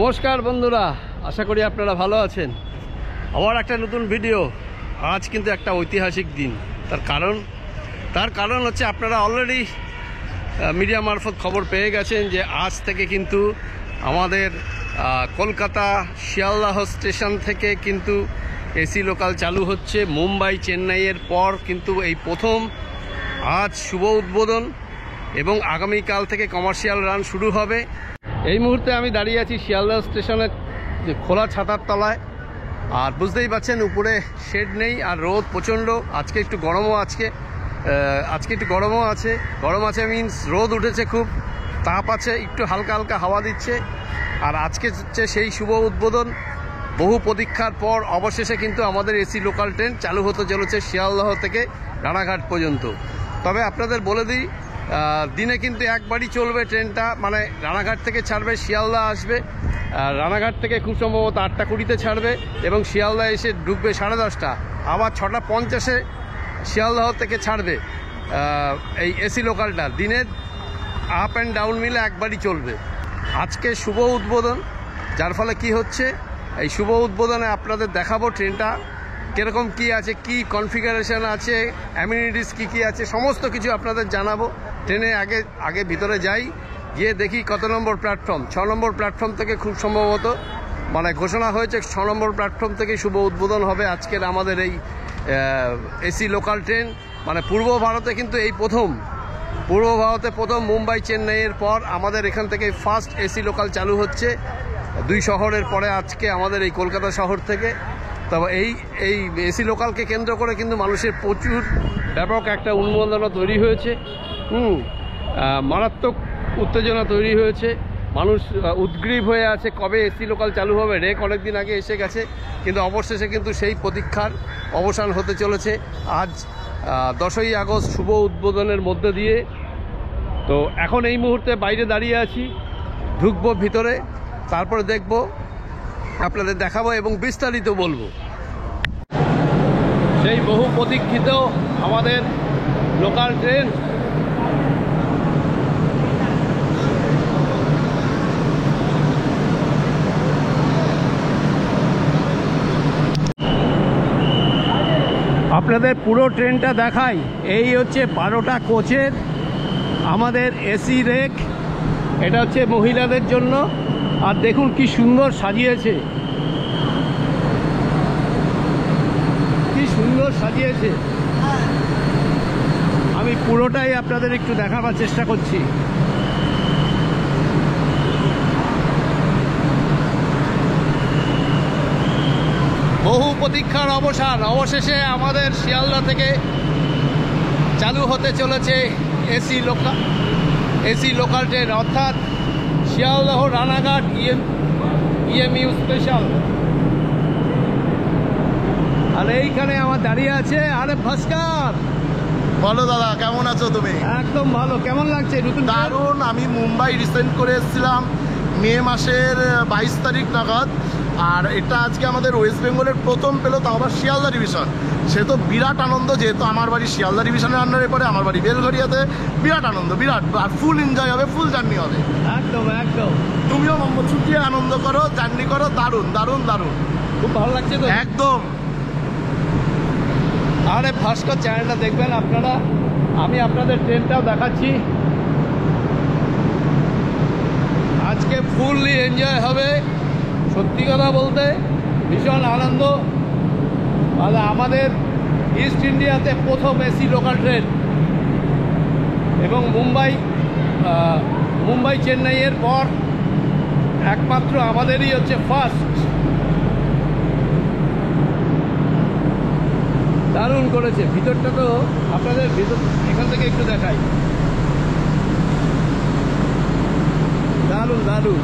নমস্কার বন্ধুরা, আশা করি আপনারা ভালো আছেন। আবার একটা নতুন ভিডিও। আজ কিন্তু একটা ঐতিহাসিক দিন। তার কারণ হচ্ছে আপনারা অলরেডি মিডিয়া মারফত খবর পেয়ে গেছেন যে আজ থেকে কিন্তু আমাদের কলকাতা শিয়ালদাহ স্টেশন থেকে কিন্তু এসি লোকাল চালু হচ্ছে। মুম্বাই চেন্নাইয়ের পর কিন্তু এই প্রথম আজ শুভ উদ্বোধন এবং আগামীকাল থেকে কমার্শিয়াল রান শুরু হবে। এই মুহূর্তে আমি দাঁড়িয়ে আছি শিয়ালদহ স্টেশনের খোলা ছাতার তলায়। আর বুঝতেই পারছেন উপরে শেড নেই, আর রোদ প্রচণ্ড। আজকে একটু গরমও গরম আছে মিনস রোদ উঠেছে, খুব তাপ আছে, একটু হালকা হালকা হাওয়া দিচ্ছে। আর আজকে হচ্ছে সেই শুভ উদ্বোধন। বহু প্রতীক্ষার পর অবশেষে কিন্তু আমাদের এসি লোকাল ট্রেন চালু হতে চলেছে শিয়ালদহ থেকে রানাঘাট পর্যন্ত। তবে আপনাদের বলে দিই, দিনে কিন্তু একবারই চলবে ট্রেনটা, মানে রানাঘাট থেকে ছাড়বে, শিয়ালদা আসবে। রানাঘাট থেকে খুব সম্ভবত 8:20-তে ছাড়বে এবং শিয়ালদা এসে ঢুকবে 10:30। আবার 6:50-এ শিয়ালদহ থেকে ছাড়বে এই এসি লোকালটা। দিনের আপ অ্যান্ড ডাউন মিলে একবারই চলবে। আজকে শুভ উদ্বোধন, যার ফলে কি হচ্ছে, এই শুভ উদ্বোধনে আপনাদের দেখাবো ট্রেনটা কীরকম কী আছে, কি কনফিগারেশন আছে, অ্যামিনিটিস কী আছে, সমস্ত কিছু আপনাদের জানাবো। ট্রেনে আগে ভিতরে যাই, গিয়ে দেখি কত নম্বর প্ল্যাটফর্ম। 6 নম্বর প্ল্যাটফর্ম থেকে খুব সম্ভবত মানে ঘোষণা হয়েছে 6 নম্বর প্ল্যাটফর্ম থেকে শুভ উদ্বোধন হবে আজকের আমাদের এই এসি লোকাল ট্রেন। মানে পূর্ব ভারতে কিন্তু এই প্রথম, মুম্বাই চেন্নাইয়ের পর আমাদের এখান থেকে ফার্স্ট এসি লোকাল চালু হচ্ছে। 2 শহরের পরে আজকে আমাদের এই কলকাতা শহর থেকে। তবে এই এসি লোকালকে কেন্দ্র করে কিন্তু মানুষের প্রচুর ব্যাপক একটা উন্মাদনা তৈরি হয়েছে। মারাত্মক উত্তেজনা তৈরি হয়েছে। মানুষ উদ্গ্রীব হয়ে আছে কবে এসি লোকাল চালু হবে। রেক অনেক দিন আগে এসে গেছে, কিন্তু অবশেষে কিন্তু সেই প্রতীক্ষার অবসান হতে চলেছে আজ 10ই আগস্ট শুভ উদ্বোধনের মধ্যে দিয়ে। তো এখন এই মুহূর্তে বাইরে দাঁড়িয়ে আছি, ঢুকবো ভিতরে, তারপরে দেখব, আপনাদের দেখাবো এবং বিস্তারিত বলবো। সেই বহু প্রতীক্ষিত আমাদের লোকাল ট্রেন আপনাদের পুরো ট্রেনটা দেখাই। এই হচ্ছে 12টা কোচের আমাদের এসি রেক। এটা হচ্ছে মহিলাদের জন্য। আর দেখুন কি সুন্দর সাজিয়েছে, আমি পুরোটাই আপনাদের একটু দেখাবার চেষ্টা করছি। বহু প্রতীক্ষার অবসান, অবশেষে আমাদের শিয়ালদা থেকে চালু হতে চলেছে এসি লোকাল ট্রেন, অর্থাৎ শিয়ালদহ রানাঘাট ইএমইউ স্পেশাল। আর এইখানে আমার দাঁড়িয়ে আছে আরে ভাস্কর। বলো দাদা, কেমন আছো তুমি? একদম ভালো। কেমন লাগছে? নতুন দারুণ। আমি মুম্বাই রিসেন্ট করে এসেছিলাম মে মাসের 22 তারিখ নাগাদ। আর এটা আজকে আমাদের ওয়েস্ট বেঙ্গলের প্রথম পেলো, তাও আবার শিয়ালদা ডিভিশন। সে তো বিরাট আনন্দ, যেহেতু আমার বাড়ি শিয়ালদা ডিভিশনের আন্ডারে পড়ে, আমার বাড়ি বেলঘরিয়াতে। বিরাট আনন্দ, বিরাট। আর ফুল এনজয় হবে, ফুল জার্নি হবে। একদম। তুমিও ছুটিয়ে আনন্দ করো, জার্নি করো। দারুণ দারুণ দারুণ, খুব ভালো লাগছে তো একদম। আরে ভাস্কর চ্যানেলটা দেখবেন আপনারা। আমি আপনাদের ট্রেনটাও দেখাচ্ছি। আজকে ফুললি এনজয় হবে। সত্যি কথা বলতে ভীষণ আনন্দ। মানে আমাদের ইস্ট ইন্ডিয়াতে প্রথম এসি লোকাল ট্রেন এবং মুম্বাই চেন্নাইয়ের পর একমাত্র আমাদেরই হচ্ছে ফার্স্ট। দারুণ করেছে। ভিতরটা তো আপনাদের এখান থেকে একটু দেখাই। দারুণ।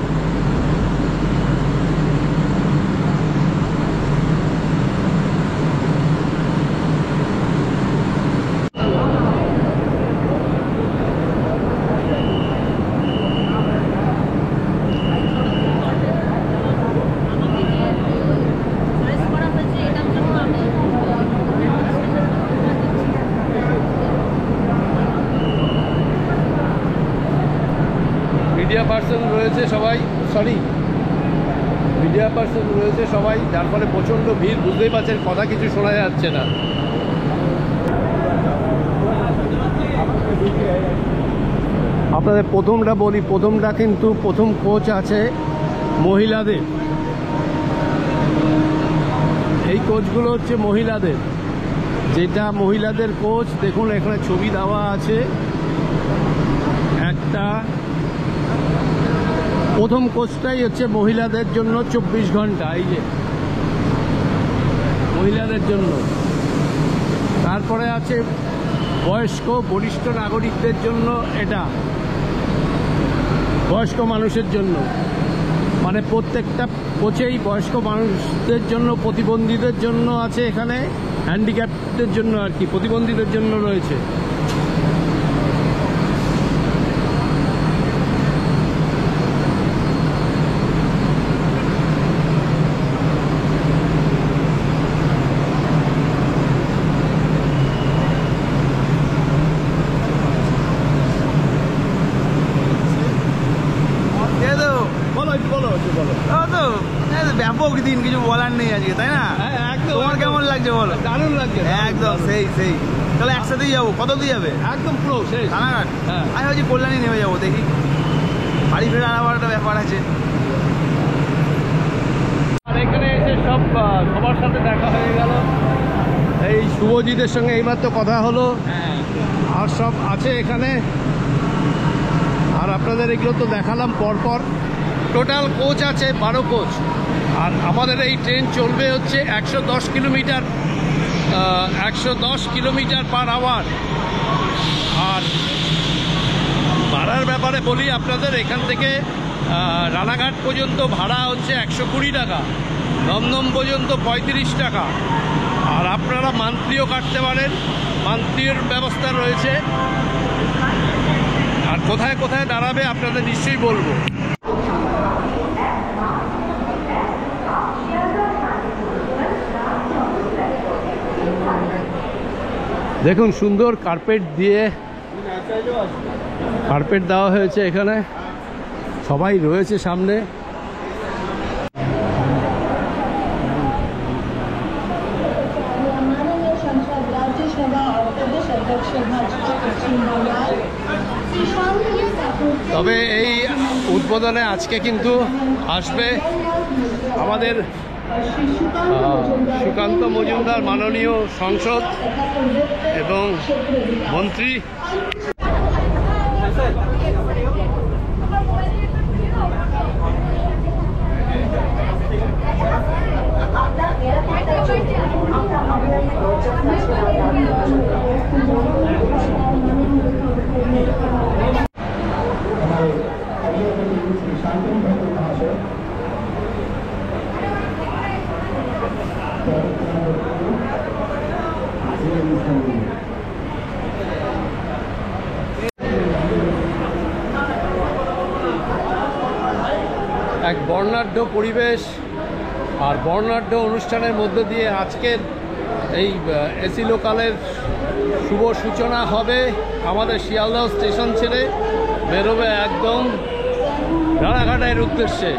মিডিয়া পার্সন রয়েছে সবাই, সরি পার্সন রয়েছে সবাই, যার ফলে প্রচণ্ড ভিড়, বুঝতেই পারছেন কথা কিছু শোনা যাচ্ছে না। আপনাদের প্রথমটা বলি, প্রথমটা কিন্তু প্রথম কোচ আছে মহিলাদের। এই কোচগুলো হচ্ছে মহিলাদের, যেটা মহিলাদের কোচ দেখুন এখানে ছবি দেওয়া আছে একটা। প্রথম কোচটাই হচ্ছে মহিলাদের জন্য 24 ঘন্টা, এই যে মহিলাদের জন্য। তারপরে আছে বয়স্ক বরিষ্ঠ নাগরিকদের জন্য, এটা বয়স্ক মানুষের জন্য, মানে প্রত্যেকটা কোচেই বয়স্ক মানুষদের জন্য, প্রতিবন্ধীদের জন্য আছে, এখানে হ্যান্ডিক্যাপদের জন্য আর কি, প্রতিবন্ধীদের জন্য রয়েছে। ব্যাপক দিন, কিছু বলার নেই আজকে, তাই না? তোমার কেমন লাগছে বলো? দারুণ লাগছে একদম সেই সেই। তাহলে একসাথেই যাবো, কত দিয়ে যাবে? একদম পুরো শেষ রানাঘাট। হ্যাঁ, আমি ভাবছি কল্যাণী নেমে যাবো, দেখি বাড়ি ফেরার আবার একটা ব্যাপার আছে। আর এখানে এসে সবার সাথে দেখা হয়ে গেল। এই শুভজিতের সঙ্গে এইমাত্র কথা হলো, আর সব আছে এখানে। আর আপনাদের এগুলো তো দেখালাম পরপর। টোটাল কোচ আছে 12 কোচ। আর আমাদের এই ট্রেন চলবে হচ্ছে 110 কিলোমিটার, 110 কিলোমিটার পার আওয়ার। আর ভাড়ার ব্যাপারে বলি আপনাদের, এখান থেকে রানাঘাট পর্যন্ত ভাড়া হচ্ছে 120 টাকা, দমদম পর্যন্ত 35 টাকা। আর আপনারা মান্থলিও কাটতে পারেন, মান্থলির ব্যবস্থা রয়েছে। আর কোথায় কোথায় দাঁড়াবে আপনাদের নিশ্চয়ই বলবো। দেখুন সুন্দর কার্পেট দিয়ে, কার্পেট দেওয়া হয়েছে এখানে, সবাই রয়েছে সামনে। তবে এই উদ্বোধনে আজকে কিন্তু আসবে আমাদের সুকান্ত মজুমদার, মাননীয় সংসদ এবং মন্ত্রী। এক বর্ণাঢ্য পরিবেশ আর বর্ণাঢ্য অনুষ্ঠানের মধ্য দিয়ে আজকের এই এসি লোকালের শুভ সূচনা হবে। আমাদের শিয়ালদহ স্টেশন ছেড়ে বেরোবে একদম রানাঘাটের উদ্দেশ্যে।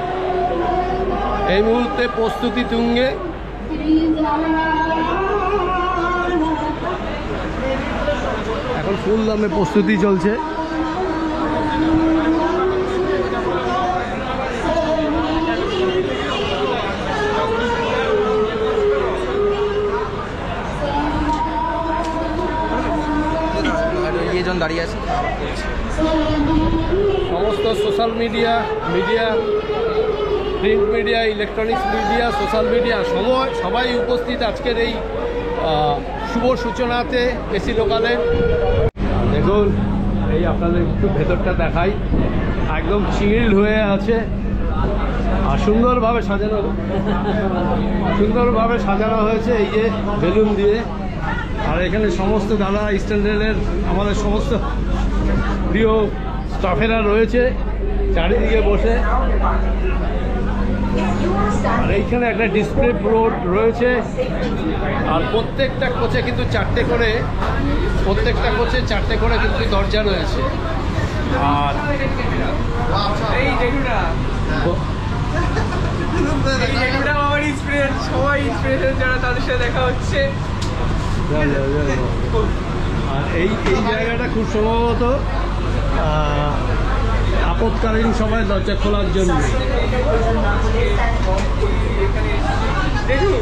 এই মুহূর্তে প্রস্তুতি তুঙ্গে। এখন ফুল দমে প্রস্তুতি চলছে। দাঁড়িয়ে আছে সমস্ত social media, print media, electronics media, social media সবাই উপস্থিত আজকের এই শুভ সূচনাতে এসি লোকালে। দেখুন এই আপনাদের একটু ভেতরটা দেখাই, একদম চিল্ড হয়ে আছে আর সুন্দরভাবে সাজানো হয়েছে এই যে বেলুন দিয়ে। আর এখানে সমস্ত দাদা ইস্টার্ন রেলের আমাদের সমস্ত প্রিয় স্টাফেরা রয়েছে চারিদিকে বসে। আর এইখানে একটা ডিসপ্লে বোর্ড রয়েছে। আর প্রত্যেকটা কোচে কিন্তু চারটে করে কিন্তু দরজা রয়েছে। আর আমার ইন্সপিরেশন, সবাই ইন্সপিরেশন যারা তাদের সাথে দেখা হচ্ছে। আর এই জায়গাটা খুব সম্ভবত আপৎকালীন সময় দরজা খোলার জন্য। দেখি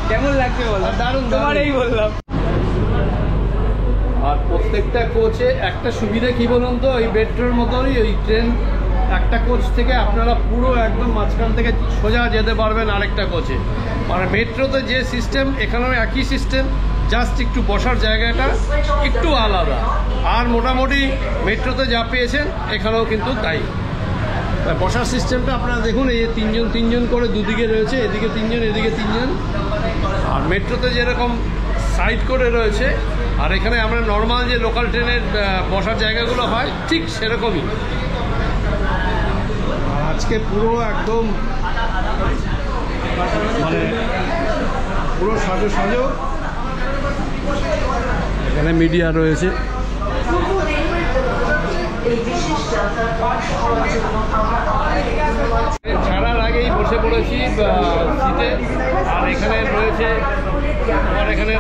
কেমন লাগছে বলো। দারুণ, তোমার এই বললাম। আর প্রত্যেকটা কোচে একটা সুবিধা কি বলুন তো, ওই মেট্রোর মতোই ওই ট্রেন একটা কোচ থেকে আপনারা পুরো একদম মাঝখান থেকে সোজা যেতে পারবেন আরেকটা কোচে। মানে মেট্রোতে যে সিস্টেম এখানেও একই সিস্টেম, জাস্ট একটু বসার জায়গাটা একটু আলাদা। আর মোটামুটি মেট্রোতে যা পেয়েছেন এখানেও কিন্তু তাই। বসার সিস্টেমটা আপনারা দেখুন, এই যে তিনজন করে দুদিকে রয়েছে, এদিকে 3 জন এদিকে 3 জন। আর মেট্রোতে যেরকম সাইড করে রয়েছে, আর এখানে আমরা নর্মাল যে লোকাল ট্রেনের বসার জায়গাগুলো হয় ঠিক সেরকমই। আজকে পুরো একদম মানে পুরো সাজো। এখানে মিডিয়া রয়েছে। ছাড়ার আগেই বসে পড়েছি সিটে। আর এখানে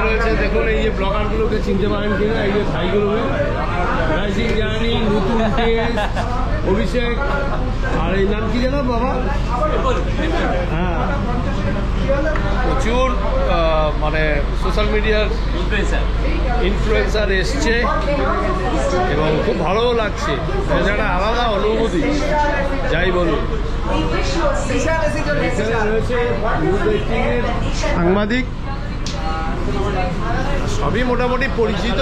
রয়েছে দেখুন, এই যে ব্লগারগুলোকে চিনতে পারেন কিনা, এই যে ভাইগুলোকে, রাইজিং জার্নি, নতুন টেস্ট, অভিষেক, আর এই নাম কি জানো বাবা? হ্যাঁ, প্রচুর মানে সোশ্যাল মিডিয়ার ইনফ্লুয়েন্সার এসছে এবং খুব ভালোও লাগছে। এটা আলাদা অনুভূতি, যাই বলুন। রয়েছে সাংবাদিক, সবই মোটামুটি পরিচিত,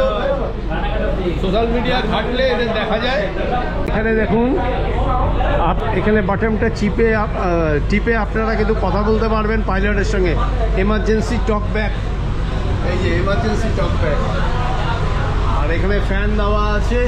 সোশ্যাল মিডিয়া ঘাটলে এদের দেখা যায়। এখানে দেখুন, এখানে বাটনটা টিপে আপনারা কিন্তু কথা বলতে পারবেন পাইলটের সঙ্গে। এমার্জেন্সি টক ব্যাক, এই যে এমার্জেন্সি টক ব্যাক। আর এখানে ফ্যান দেওয়া আছে।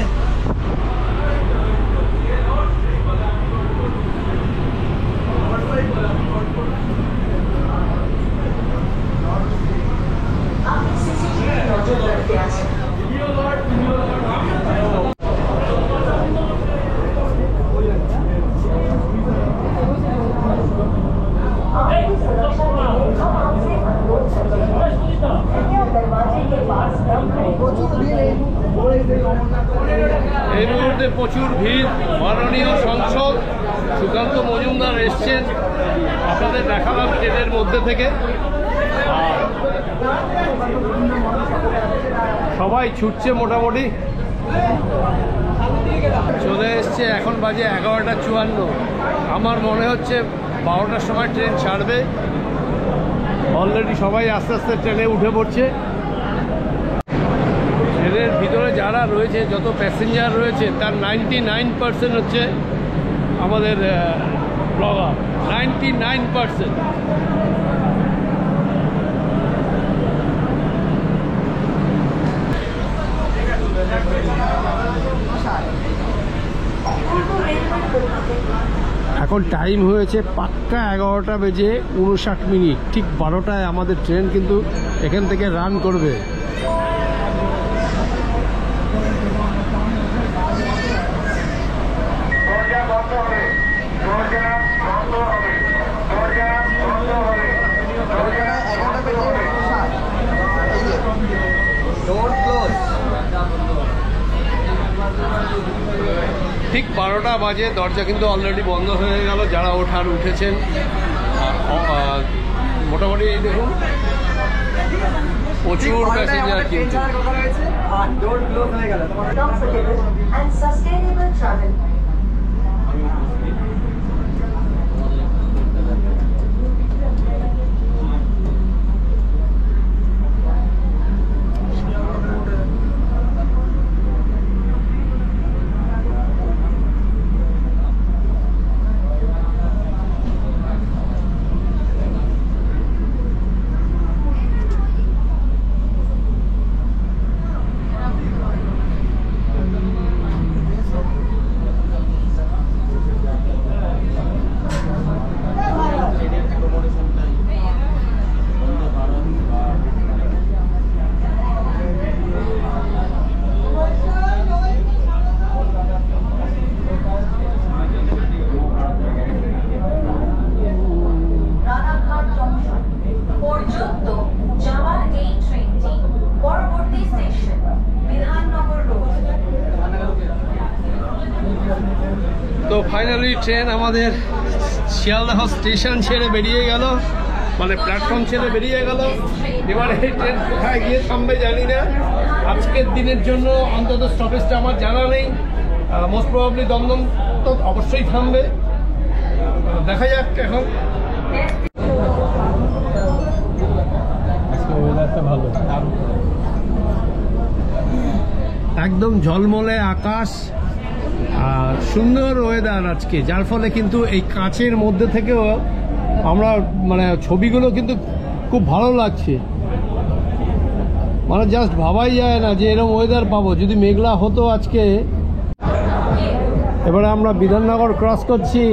এই মুহূর্তে প্রচুর ভিড়। মাননীয় সাংসদ সুকান্ত মজুমদার এসছেন, আপনাদের দেখালাম ট্রেনের মধ্যে থেকে। সবাই ছুটছে, মোটামুটি চলে এসছে। এখন বাজে 11:54। আমার মনে হচ্ছে 12টার সময় ট্রেন ছাড়বে। অলরেডি সবাই আস্তে আস্তে ট্রেনে উঠে পড়ছে। ট্রেনের ভিতরে যারা রয়েছে, যত প্যাসেঞ্জার রয়েছে, তার 99% হচ্ছে আমাদের ব্লগার। 99%। এখন টাইম হয়েছে পাক্কা 11:59। ঠিক 12টায় আমাদের ট্রেন কিন্তু এখান থেকে রান করবে। ঠিক 12টা বাজে, দরজা কিন্তু অলরেডি বন্ধ হয়ে গেল। যারা ওঠার উঠেছেন, মোটামুটি দেখুন প্রচুর প্যাসেঞ্জার কিন্তু। তো ফাইনালি ট্রেন আমাদের শিয়ালদহ স্টেশন ছেড়ে বেরিয়ে গেল, মানে প্ল্যাটফর্ম ছেড়ে বেরিয়ে গেল। এবারে এই ট্রেন কোথায় গিয়ে থামবে জানি না। আজকের দিনের জন্য অন্তত স্টপেজটা আমার জানা নেই। মোস্ট প্রবাবলি দমদম তো অবশ্যই থামবে, দেখা যাক এখন। ভালো, একদম ঝলমলে আকাশ আর সুন্দর ওয়েদার আজকে, যার ফলে কিন্তু এই কাঁচের মধ্যে থেকেও আমরা মানে ছবিগুলো কিন্তু খুব ভালো লাগছে। মানে জাস্ট ভাবাই যায় না যে এরকম ওয়েদার পাবো। যদি মেঘলা হতো আজকে। এবারে আমরা বিধাননগর ক্রস করছি।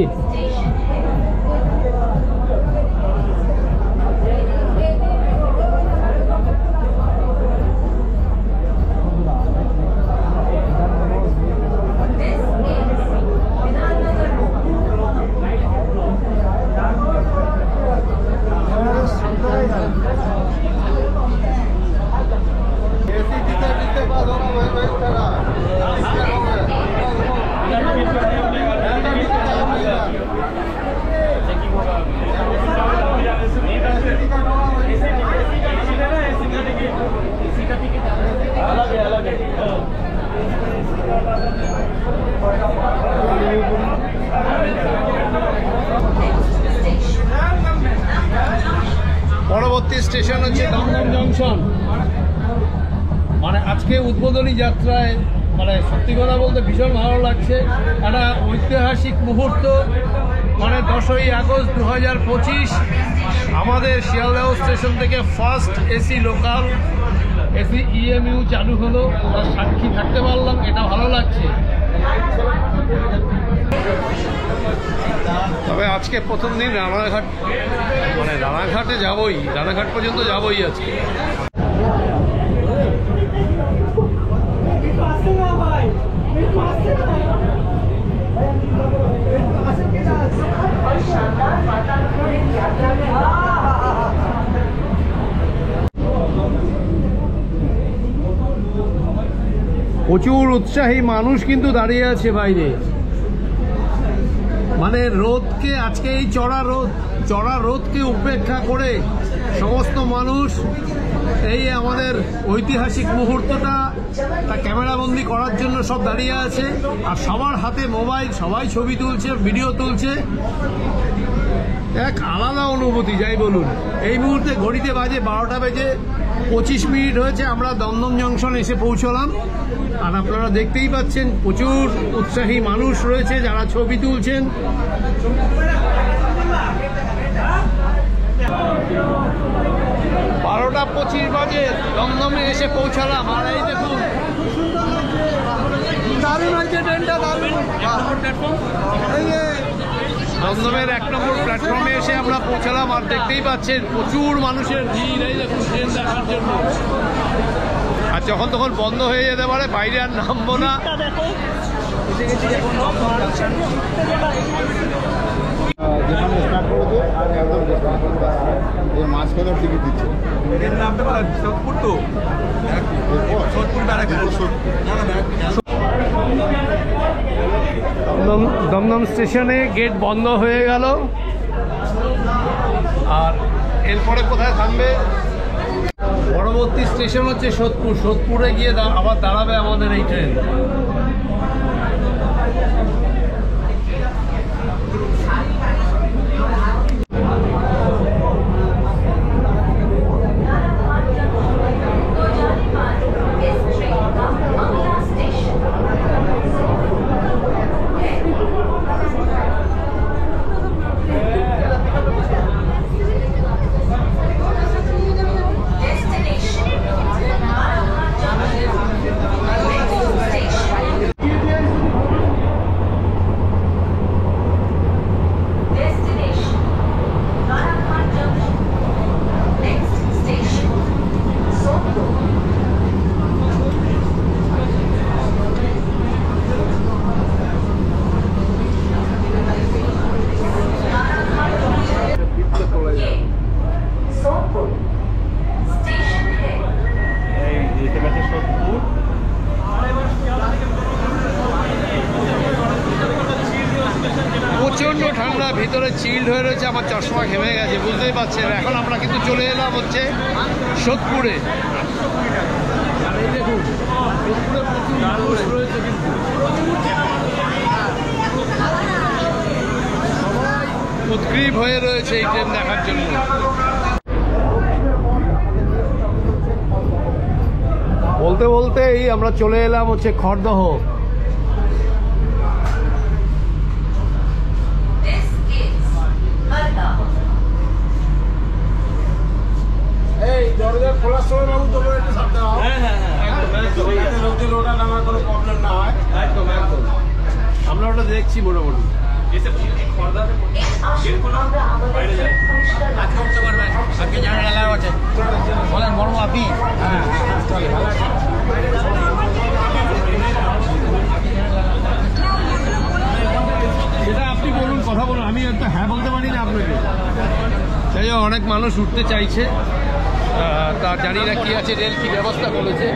পরবর্তী স্টেশন হচ্ছে দমদম জংশন। মানে আজকে উদ্বোধনী যাত্রায় মানে সত্যি কথা বলতে ভীষণ ভালো লাগছে। একটা ঐতিহাসিক মুহূর্ত, মানে 10ই আগস্ট 2025 আমাদের শিয়ালদহ স্টেশন থেকে first AC local AC EMU চালু হলো। তার সাক্ষী থাকতে পারলাম, এটা ভালো লাগছে। তবে আজকে প্রথম দিন রানাঘাট, মানে রানাঘাটে যাবই, রানাঘাট পর্যন্ত যাবই আজকে। প্রচুর উৎসাহী মানুষ কিন্তু দাঁড়িয়ে আছে বাইরে। মানে রোদকে, আজকে এই চড়া রোদকে উপেক্ষা করে সমস্ত মানুষ এই আমাদের ঐতিহাসিক মুহূর্তটা তা ক্যামেরাবন্দি করার জন্য সব দাঁড়িয়ে আছে। আর সবার হাতে মোবাইল, সবাই ছবি তুলছে, ভিডিও তুলছে। এক আলাদা অনুভূতি যাই বলুন। এই মুহূর্তে ঘড়িতে বাজে 12টা বেজে 25 মিনিট হয়েছে, আমরা দমদম জংশন এসে পৌঁছলাম। আর আপনারা দেখতেই পাচ্ছেন প্রচুর উৎসাহী মানুষ রয়েছে যারা ছবি তুলছেন। 12:25 বাজে দমদমে এসে পৌঁছালাম। আর এই দেখুন দারুণ হয়েছে ট্রেনটা, দারুণ। দমদমের 1 নম্বর প্ল্যাটফর্মে এসে আমরা পৌঁছালাম। আর দেখতেই পাচ্ছেন প্রচুর মানুষের ভিড় এই দেখুন ট্রেন দেখার জন্য। আর যখন তখন বন্ধ হয়ে যেতে পারে, বাইরে আর নামবো না। মাঝখানে টিকিট দিচ্ছে। দমদম স্টেশনে গেট বন্ধ হয়ে গেল। আর এরপরে কোথায় থামবে? পরবর্তী স্টেশন হচ্ছে সোদপুর। সোদপুরে গিয়ে আবার দাঁড়াবে আমাদের এই ট্রেন। চিল্ড হয়ে রয়েছে, আমার চশমা ঘেমে গেছে, বুঝতেই পারছেন। এখন আমরা কিন্তু চলে এলাম হচ্ছে সোদপুরে। আর এই দেখুন সোদপুরে প্রচুর মানুষ রয়েছে, কিন্তু সবাই উৎগ্রীব হয়ে রয়েছে এই ট্রেন দেখার জন্য। বলতে বলতেই আমরা চলে এলাম হচ্ছে খড়দহ। এই দরজা খোলার সময় বাবু তোমরা একটু সাবধান হও। লোকদের ওটা নামার কোনো প্রবলেম না হয়। একদম একদম, আমরা ওটা দেখছি মোটামুটি। বলেন বড় আপনি সেটা আপনি বলুন, কথা বলুন, আমি একটা হ্যাঁ বলতে পারি না আপনাকে। তাই অনেক মানুষ উঠতে চাইছে, তা জানি না কি আছে, রেল কি ব্যবস্থা করেছে।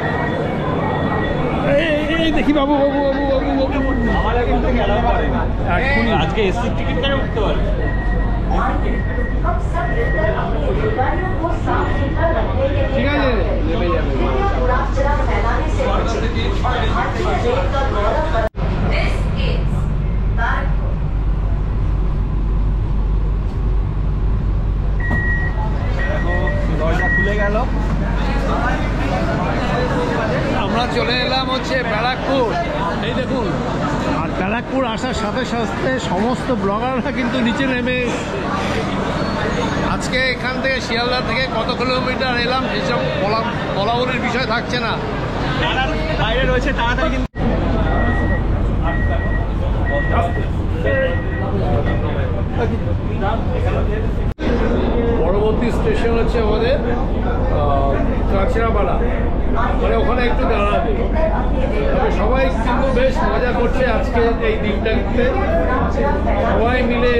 এই দেখি বাবু বাবু বাবু বাবু বাবু আজকে এসি টিকিট কেন উঠতে পারে? ঠিক আছে, নেমে যাবে। দরজা খুলে গেল, আমরা চলে এলাম হচ্ছে ব্যারাকপুর। এই দেখুন, আর ব্যারাকপুর আসার সাথে সাথে সমস্ত ব্লগাররা কিন্তু নিচে নেমে এসছে। আজকে এখান থেকে শিয়ালদা থেকে কত কিলোমিটার এলাম সেসব বলা বলির বিষয় থাকছে না। বাইরে রয়েছে তাড়াতাড়ি কিন্তু পরবর্তী স্টেশন হচ্ছে আমাদের কাঁচরাপাড়া, মানে ওখানে একটু দাঁড়াবে। তবে সবাই কিন্তু বেশ মজা করছে আজকে এই দিনটাতে, সবাই মিলে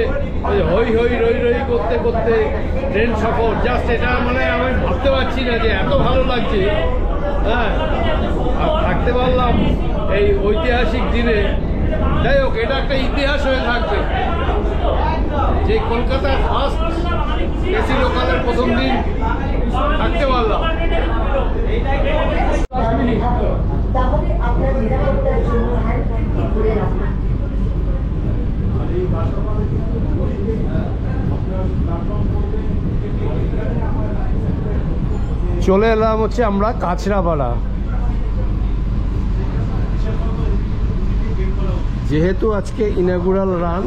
হই হই রই রই করতে করতে ট্রেন সফর। জাস্ট এটা মানে আমি ভাবতে পারছি না যে এত ভালো লাগছে। হ্যাঁ, আর থাকতে পারলাম এই ঐতিহাসিক দিনে। যাই হোক, এটা একটা ইতিহাস হয়ে থাকবে যে কলকাতার ফার্স্ট এসি লোকালের প্রথম দিন থাকতে পারলাম। তাহলে আপনার নিরাপত্তার জন্য হ্যান্ডব্যাগটি খুলে রাখুন। চলে এলাম হচ্ছে আমরা কাঁচরাপাড়া। যেহেতু আজকে ইনাগুরাল রান,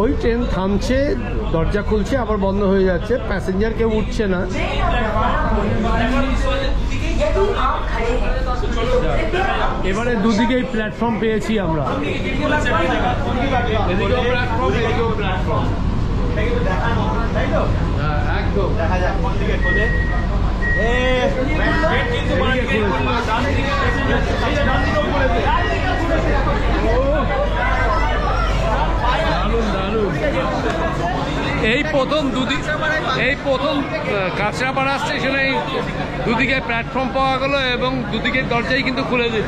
ওই ট্রেন থামছে, দরজা খুলছে, আবার বন্ধ হয়ে যাচ্ছে, প্যাসেঞ্জার কেউ উঠছে না। এবারে দুদিকেই প্ল্যাটফর্ম পেয়েছি আমরা। এদিকেও প্ল্যাটফর্ম, এদিকেও প্ল্যাটফর্ম। একদম দেখা যাক কোন দিকে খোলে। এই প্রথম কাঁচরাপাড়া স্টেশনে দুদিকে প্ল্যাটফর্ম পাওয়া গেল এবং দুদিকের দরজাই কিন্তু খুলে দিল।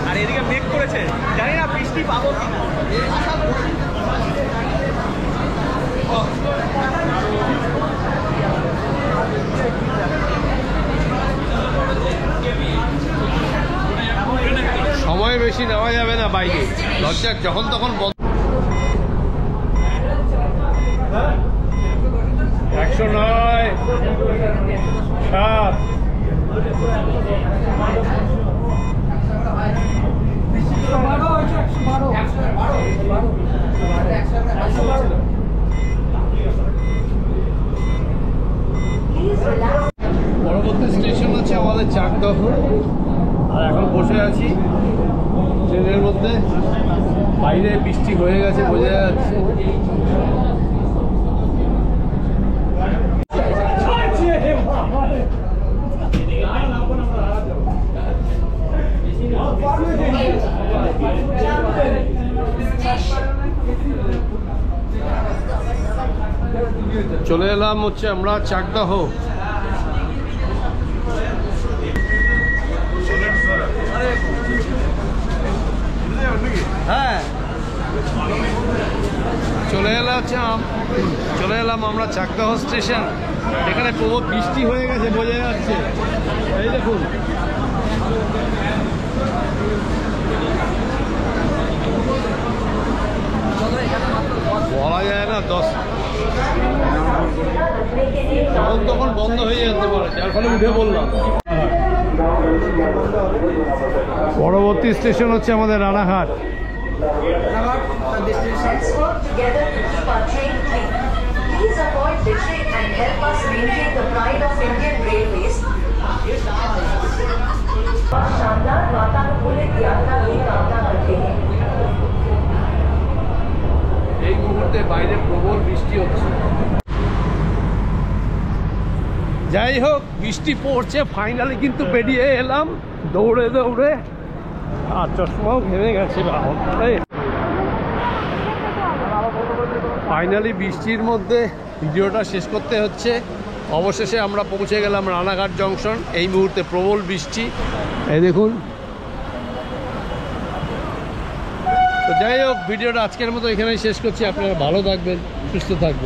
আর এদিকে মেঘ করেছে, জানি না বৃষ্টি পাবো কিনা। সময় বেশি নেওয়া যাবে না বাইরে, দরজা যখন তখন বন্ধ। 109 7 পরবর্তী স্টেশন হচ্ছে আমাদের চাকদহ। আর এখন বসে আছি ট্রেনের মধ্যে, বাইরে বৃষ্টি হয়ে গেছে, বোঝা যাচ্ছে। চলে এলাম হচ্ছে আমরা চাকদহ। হ্যাঁ, চলে এলাম হচ্ছে এলাম আমরা চাকদাহ স্টেশন। এখানে প্রবল বৃষ্টি হয়ে গেছে, বোঝা যাচ্ছে। এই দেখুন, বলা যায় না, 10 তখন বন্ধ হয়ে যেতে পারে, যার ফলে উঠে বললাম। পরবর্তী স্টেশন হচ্ছে আমাদের Ranaghat. Let's work together to keep our train clean. Please avoid littering and help us maintain the pride of Indian Railways. शानदार वातानुकूलित यात्रा की कामना करते हैं। এই মুহূর্তে বাইরে প্রবল বৃষ্টি হচ্ছে। যাই হোক, বৃষ্টি পড়ছে, ফাইনালি কিন্তু বেরিয়ে এলাম দৌড়ে দৌড়ে, আর চশমাও ঘেমে গেছে। ফাইনালি বৃষ্টির মধ্যে ভিডিওটা শেষ করতে হচ্ছে। অবশেষে আমরা পৌঁছে গেলাম রানাঘাট জংশন। এই মুহূর্তে প্রবল বৃষ্টি, এই দেখুন। তো যাই হোক, ভিডিওটা আজকের মতো এখানেই শেষ করছি। আপনারা ভালো থাকবেন, সুস্থ থাকবেন।